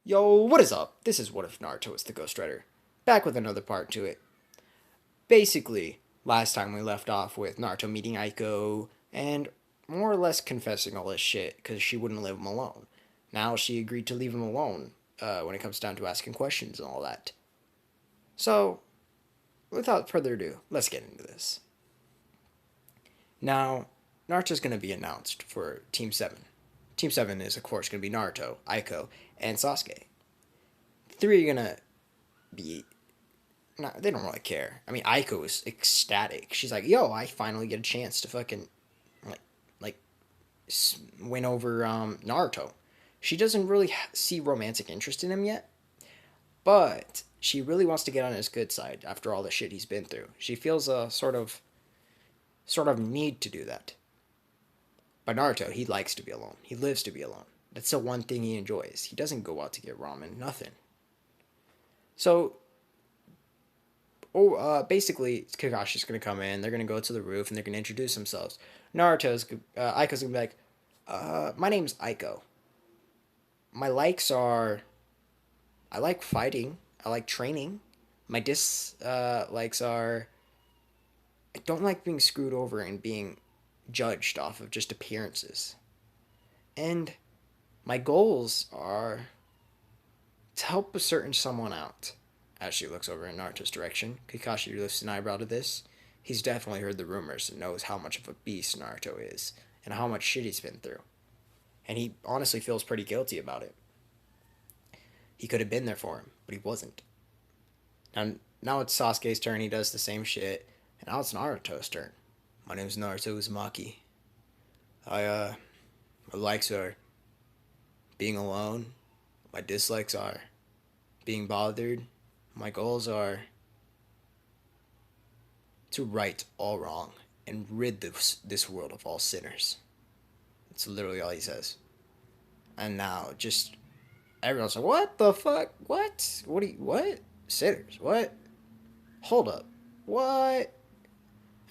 Yo, what is up? This is What If Naruto is the Ghostwriter, back with another part to it. Basically, last time we left off with Naruto meeting Aiko and more or less confessing all this shit because she wouldn't leave him alone. Now she agreed to leave him alone when it comes down to asking questions and all that. So, without further ado, let's get into this. Now, Naruto's going to be announced for Team 7. Team 7 is, of course, going to be Naruto, Aiko, and Sasuke. The three are going to be they don't really care. I mean, Aiko is ecstatic. She's like, "Yo, I finally get a chance to fucking like like win over Naruto." She doesn't really see romantic interest in him yet, but she really wants to get on his good side after all the shit he's been through. She feels a sort of need to do that. But Naruto, he likes to be alone. He lives to be alone. That's the one thing he enjoys. He doesn't go out to get ramen, nothing. So basically, Kakashi's gonna come in. They're gonna go to the roof and they're gonna introduce themselves. Aiko's gonna be like, "My name's Aiko. My likes are, I like fighting. I like training. My dislikes are, I don't like being screwed over and being judged off of just appearances. And my goals are to help a certain someone out." As she looks over in Naruto's direction, Kakashi lifts an eyebrow to this. He's definitely heard the rumors and knows how much of a beast Naruto is and how much shit he's been through. And he honestly feels pretty guilty about it. He could have been there for him, but he wasn't. Now it's Sasuke's turn. He does the same shit, and now it's Naruto's turn. "My name's Naruto Uzumaki. My likes are being alone. My dislikes are being bothered. My goals are to right all wrong and rid this world of all sinners." It's literally all he says. And now, just everyone's like, "What the fuck? What? What? Sinners? What? Hold up. What?"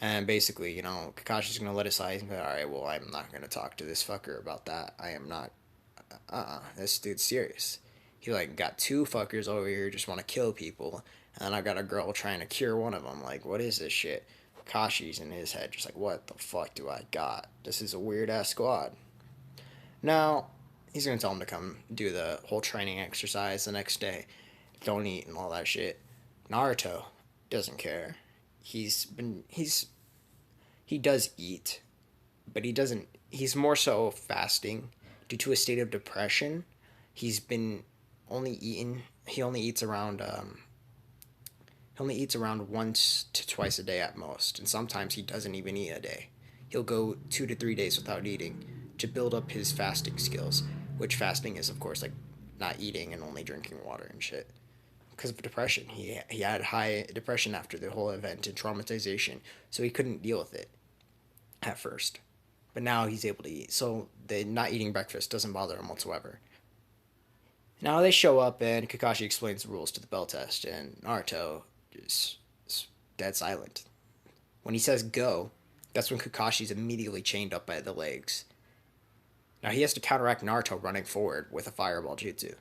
And basically, Kakashi's gonna let it slide. He's gonna be like, "Alright, well, I'm not gonna talk to this fucker about that. I am not. This dude's serious. He, like, got two fuckers over here just want to kill people, and then I got a girl trying to cure one of them. Like, what is this shit?" Kakashi's in his head, just like, "What the fuck do I got? This is a weird ass squad." Now, he's gonna tell him to come do the whole training exercise the next day. Don't eat and all that shit. Naruto doesn't care. He does eat, but he doesn't. He's more so fasting due to a state of depression. He's been only eating. He only eats around once to twice a day at most, and sometimes he doesn't even eat a day. He'll go 2 to 3 days without eating to build up his fasting skills, which fasting is, of course, like not eating and only drinking water and shit. Because of depression, he had high depression after the whole event and traumatization, so he couldn't deal with it at first. But now he's able to eat, so the not eating breakfast doesn't bother him whatsoever. Now they show up and Kakashi explains the rules to the bell test, and Naruto is dead silent. When he says go, that's when Kakashi's immediately chained up by the legs. Now he has to counteract Naruto running forward with a fireball jutsu.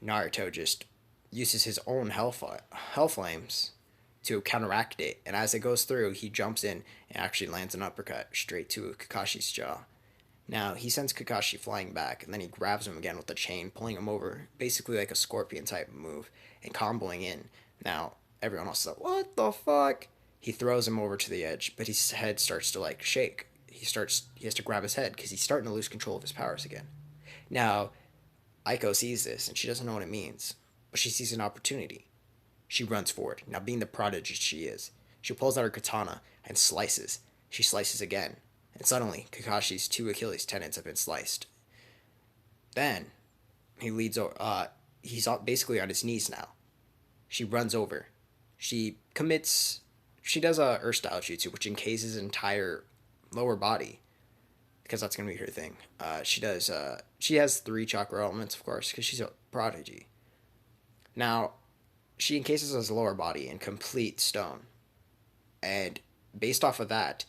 Naruto just uses his own hell flames to counteract it, and as it goes through, he jumps in and actually lands an uppercut straight to Kakashi's jaw. Now he sends Kakashi flying back, and then he grabs him again with the chain, pulling him over, basically like a scorpion type move, and comboing in. Now everyone else is like, "What the fuck?" He throws him over to the edge, but his head starts to like shake. He has to grab his head because he's starting to lose control of his powers again. Now Aiko sees this and she doesn't know what it means, but she sees an opportunity. She runs forward. Now, being the prodigy she is, she pulls out her katana and slices. She slices again, and suddenly Kakashi's two Achilles tendons have been sliced. Then he leads over. He's basically on his knees now. She runs over. She commits. She does a Earth style jutsu, which encases his entire lower body, because that's gonna be her thing. She does. She has three chakra elements, of course, because she's a prodigy. Now, she encases his lower body in complete stone, and based off of that,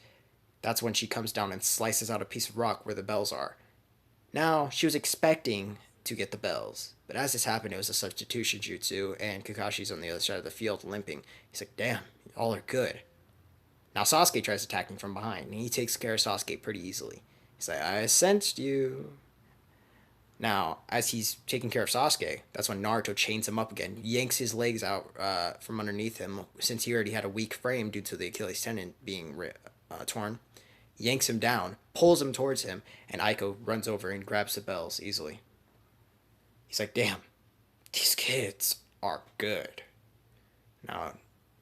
that's when she comes down and slices out a piece of rock where the bells are. Now, she was expecting to get the bells. But as this happened, it was a substitution jutsu, and Kakashi's on the other side of the field limping. He's like, damn, all are good. Now Sasuke tries attacking from behind, and he takes care of Sasuke pretty easily. He's like, I sensed you. Now, as he's taking care of Sasuke, that's when Naruto chains him up again, yanks his legs out from underneath him, since he already had a weak frame due to the Achilles tendon being torn. Yanks him down, pulls him towards him, and Aiko runs over and grabs the bells easily. He's like, damn, these kids are good. Now,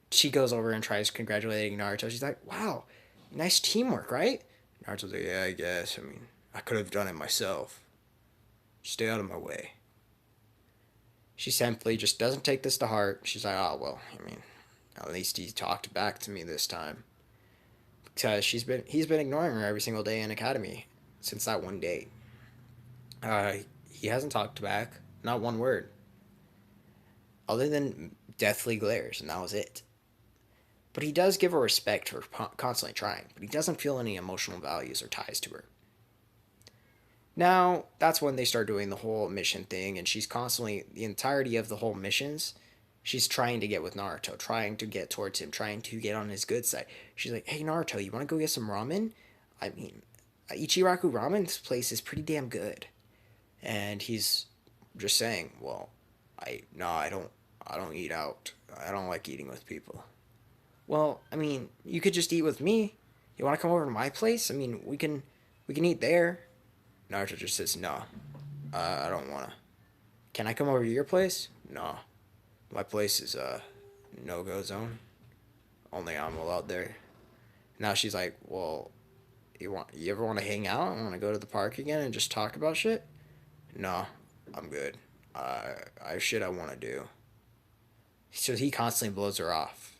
she goes over and tries congratulating Naruto. She's like, wow, nice teamwork, right? Naruto's like, yeah, I guess. I mean, I could have done it myself. Stay out of my way. She simply just doesn't take this to heart. She's like, oh, well, I mean, at least he talked back to me this time. Because he's been ignoring her every single day in academy since that one date. He hasn't talked back, not one word. Other than deathly glares, and that was it. But he does give her respect for constantly trying, but he doesn't feel any emotional values or ties to her. Now, that's when they start doing the whole mission thing, and she's constantly, the entirety of the whole missions, she's trying to get with Naruto, trying to get towards him, trying to get on his good side. She's like, hey, Naruto, you want to go get some ramen? I mean, Ichiraku Ramen's place is pretty damn good. And he's just saying, well, I don't eat out. I don't like eating with people. Well, I mean, you could just eat with me. You want to come over to my place? I mean, we can eat there. Naruto just says, no, I don't want to. Can I come over to your place? No. My place is a no-go zone. Only I'm allowed there. Now she's like, well, you ever want to hang out? I want to go to the park again and just talk about shit? No, I'm good. I shit I want to do. So he constantly blows her off.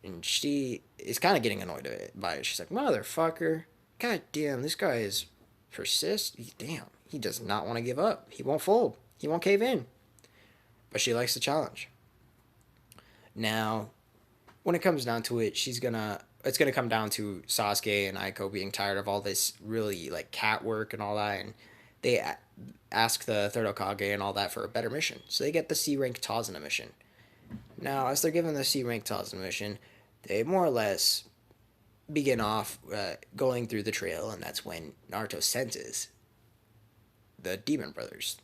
And she is kind of getting annoyed by it. She's like, motherfucker. God damn, this guy is Damn, he does not want to give up. He won't fold. He won't cave in. But she likes the challenge. Now, when it comes down to it, it's gonna come down to Sasuke and Aiko being tired of all this really like cat work and all that, and they ask the third Hokage and all that for a better mission. So they get the C rank Tazuna mission. Now, as they're given the C rank Tazuna mission, they more or less begin off going through the trail, and that's when Naruto senses the Demon Brothers.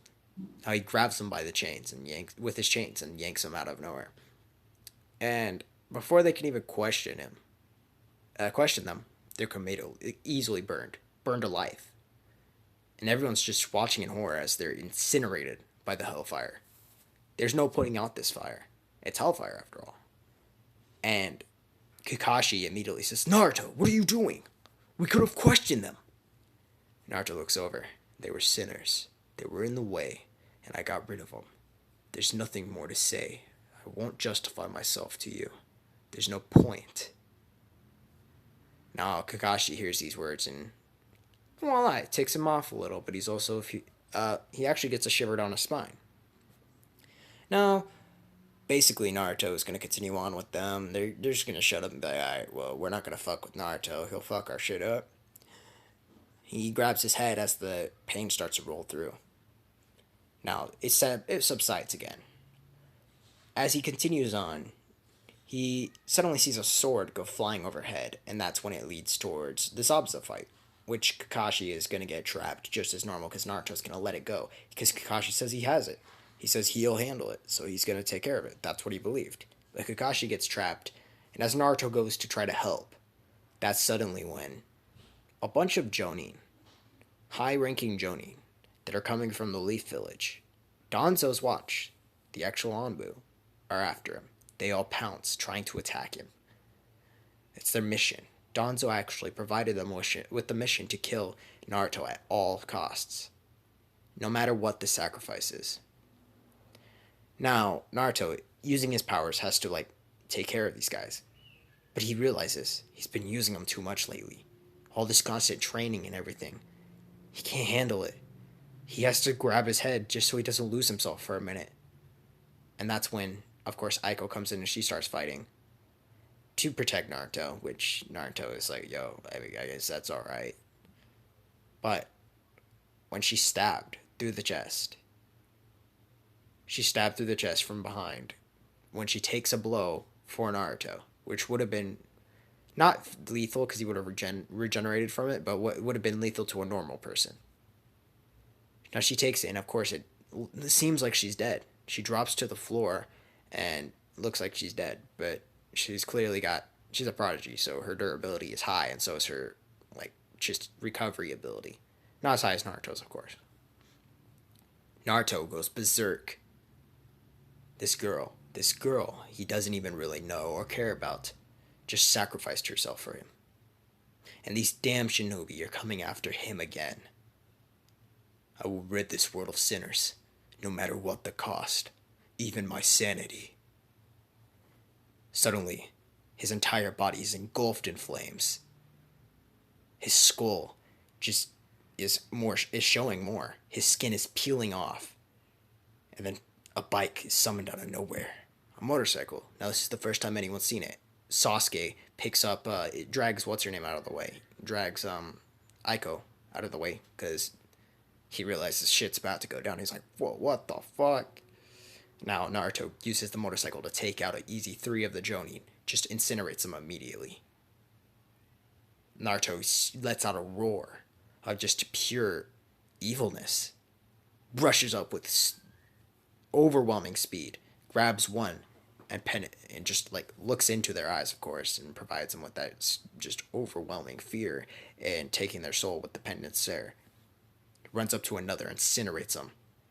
How he grabs them by the chains and yanks them out of nowhere. And before they can even question them, they're easily burned alive. And everyone's just watching in horror as they're incinerated by the hellfire. There's no putting out this fire. It's hellfire after all. And Kakashi immediately says, Naruto, what are you doing? We could have questioned them. Naruto looks over. They were sinners. They were in the way, and I got rid of them. There's nothing more to say. I won't justify myself to you. There's no point. Now, Kakashi hears these words, and voila, it ticks him off a little, but he's also, he actually gets a shiver down his spine. Now, basically, Naruto is going to continue on with them. They're just going to shut up and be like, alright, well, we're not going to fuck with Naruto. He'll fuck our shit up. He grabs his head as the pain starts to roll through. Now, it subsides again. As he continues on, he suddenly sees a sword go flying overhead, and that's when it leads towards the Zabuza fight, which Kakashi is going to get trapped just as normal because Naruto's going to let it go, because Kakashi says he has it. He says he'll handle it, so he's going to take care of it. That's what he believed. But Kakashi gets trapped, and as Naruto goes to try to help, that's suddenly when a bunch of Jonin, high-ranking Jonin, that are coming from the Leaf Village, Danzo's watch, the actual Anbu, are after him. They all pounce, trying to attack him. It's their mission. Danzo actually provided them with the mission to kill Naruto at all costs, no matter what the sacrifice is. Now, Naruto, using his powers, has to, take care of these guys. But he realizes he's been using them too much lately. All this constant training and everything. He can't handle it. He has to grab his head just so he doesn't lose himself for a minute. And that's when, of course, Aiko comes in and she starts fighting to protect Naruto, which Naruto is like, yo, I guess that's alright. But when she's stabbed through the chest, She's stabbed through the chest from behind when she takes a blow for Naruto, which would have been not lethal because he would have regenerated from it, but what would have been lethal to a normal person. Now she takes it, and of course it seems like she's dead. She drops to the floor and looks like she's dead, but she's a prodigy, so her durability is high, and so is her like just recovery ability. Not as high as Naruto's, of course. Naruto goes berserk. This girl he doesn't even really know or care about, just sacrificed herself for him. And these damn shinobi are coming after him again. I will rid this world of sinners, no matter what the cost, even my sanity. Suddenly, his entire body is engulfed in flames. His skull just is showing more. His skin is peeling off. And then a bike is summoned out of nowhere. A motorcycle. Now this is the first time anyone's seen it. Sasuke picks up, it drags what's her name out of the way. Drags Aiko out of the way because he realizes shit's about to go down. He's like, whoa, what the fuck? Now Naruto uses the motorcycle to take out an easy 3 of the Jonin. Just incinerates them immediately. Naruto lets out a roar of just pure evilness. Brushes up with overwhelming speed. Grabs one and just like looks into their eyes, of course, and provides them with that just overwhelming fear and taking their soul with the pendant stare. Runs up to another, incinerates him,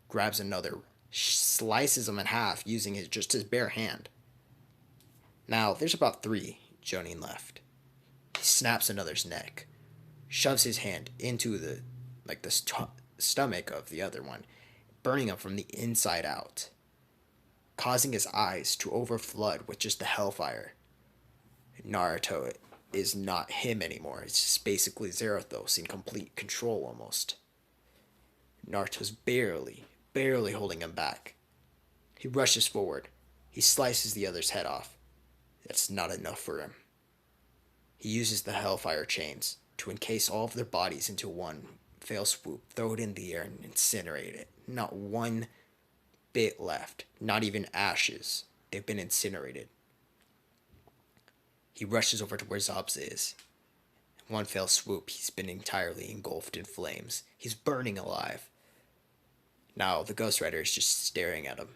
grabs another, slices him in half using his bare hand. Now there's about 3 Jonin left. He snaps another's neck, shoves his hand into the stomach of the other one, burning him from the inside out, causing his eyes to overflood with just the hellfire. Naruto is not him anymore. It's just basically Zarathos in complete control almost. Naruto's barely holding him back. He rushes forward. He slices the other's head off. That's not enough for him. He uses the hellfire chains to encase all of their bodies into one fell swoop, throw it in the air, and incinerate it. Not one bit left. Not even ashes. They've been incinerated. He rushes over to where Zabuza is. In one fell swoop, he's been entirely engulfed in flames. He's burning alive. Now, the Ghost Rider is just staring at him.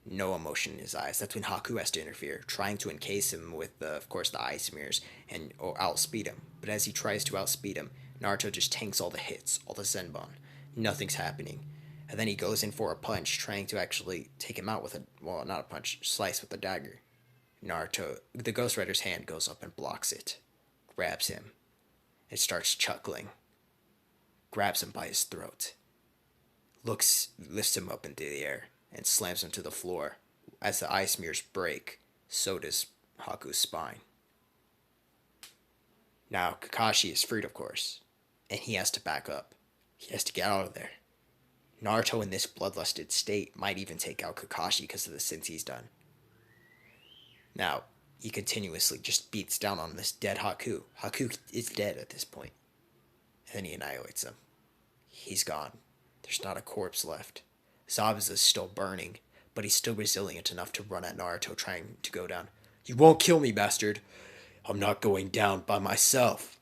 No emotion in his eyes. That's when Haku has to interfere, trying to encase him with, of course, the ice mirrors or outspeed him. But as he tries to outspeed him, Naruto just tanks all the hits, all the Zenbon. Nothing's happening. And then he goes in for a punch, trying to actually take him out with not a punch, slice with a dagger. The Ghost Rider's hand goes up and blocks it, grabs him, and starts chuckling. Grabs him by his throat. Lifts him up into the air, and slams him to the floor. As the ice mirrors break, so does Haku's spine. Now, Kakashi is freed, of course, and he has to back up. He has to get out of there. Naruto in this bloodlusted state might even take out Kakashi because of the sins he's done. Now, he continuously just beats down on this dead Haku. Haku is dead at this point. And then he annihilates him. He's gone. There's not a corpse left. Zabuza is still burning, but he's still resilient enough to run at Naruto, trying to go down. You won't kill me, bastard. I'm not going down by myself.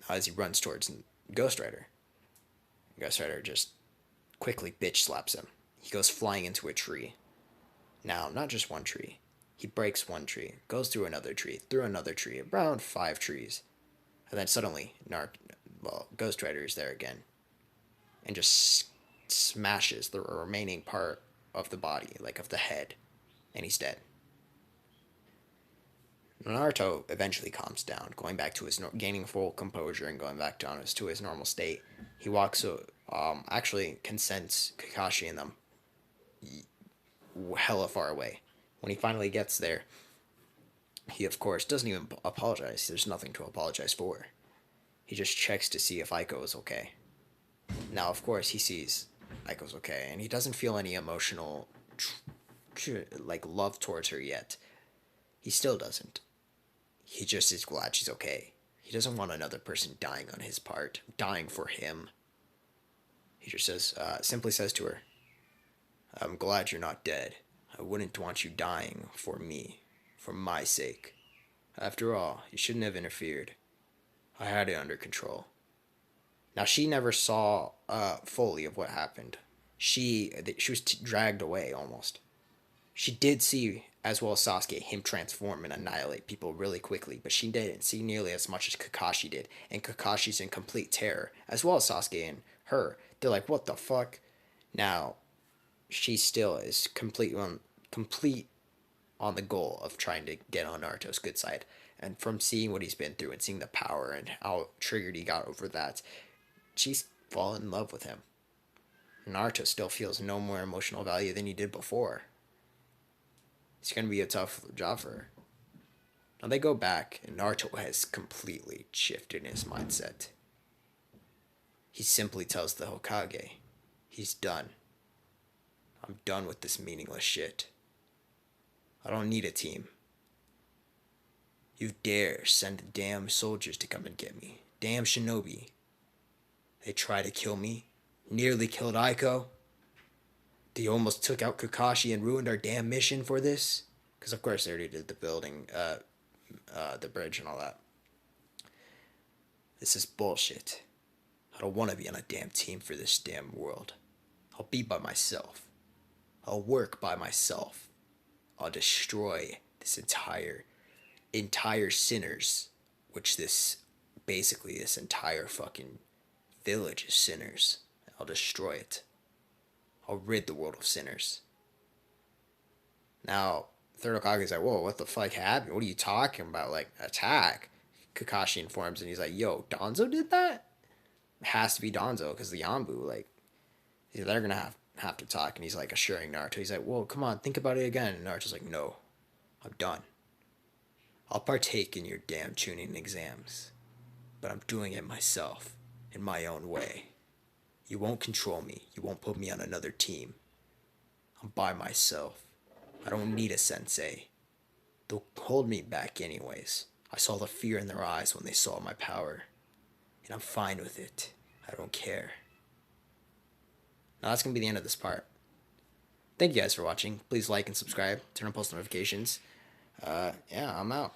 As he runs towards Ghost Rider. Ghost Rider just quickly bitch slaps him. He goes flying into a tree. Now, not just one tree. He breaks one tree, goes through another tree, around 5 trees. And then suddenly, Ghost Rider is there again. And just smashes the remaining part of the body, like of the head. And he's dead. Naruto eventually calms down, going back to gaining full composure and going back down to his normal state. He walks, actually consents Kakashi and them hella far away. When he finally gets there, he of course doesn't even apologize. There's nothing to apologize for. He just checks to see if Aiko is okay. Now, of course, he sees Aiko's okay, and he doesn't feel any emotional, love towards her yet. He still doesn't. He just is glad she's okay. He doesn't want another person dying on his part, dying for him. He just simply says to her, I'm glad you're not dead. I wouldn't want you dying for me, for my sake. After all, you shouldn't have interfered. I had it under control. Now she never saw fully of what happened. She was dragged away almost. She did see, as well as Sasuke, him transform and annihilate people really quickly, but she didn't see nearly as much as Kakashi did. And Kakashi's in complete terror, as well as Sasuke and her. They're like, "What the fuck?" Now she still is complete on the goal of trying to get on Naruto's good side. And from seeing what he's been through and seeing the power and how triggered he got over that, she's fallen in love with him. Naruto still feels no more emotional value than he did before. It's going to be a tough job for her. Now they go back, and Naruto has completely shifted his mindset. He simply tells the Hokage, he's done. I'm done with this meaningless shit. I don't need a team. You dare send damn soldiers to come and get me. Damn shinobi. They try to kill me. Nearly killed Aiko. They almost took out Kakashi and ruined our damn mission for this. Because of course they already did the building, the bridge and all that. This is bullshit. I don't want to be on a damn team for this damn world. I'll be by myself. I'll work by myself. I'll destroy this entire sinners, which this entire fucking village is sinners. I'll destroy it. I'll rid the world of sinners. Now, Third Hokage's like, whoa, what the fuck happened? What are you talking about? Like, attack. Kakashi informs and he's like, yo, Danzo did that? It has to be Danzo, because the Yambu, like, they're gonna have to talk. And he's like assuring Naruto. He's like, whoa, come on, think about it again. And Naruto's like, no, I'm done. I'll partake in your damn tuning exams, but I'm doing it myself, in my own way. You won't control me. You won't put me on another team. I'm by myself. I don't need a sensei. They'll hold me back anyways. I saw the fear in their eyes when they saw my power, and I'm fine with it. I don't care. Now that's going to be the end of this part. Thank you guys for watching. Please like and subscribe. Turn on post notifications. Yeah, I'm out.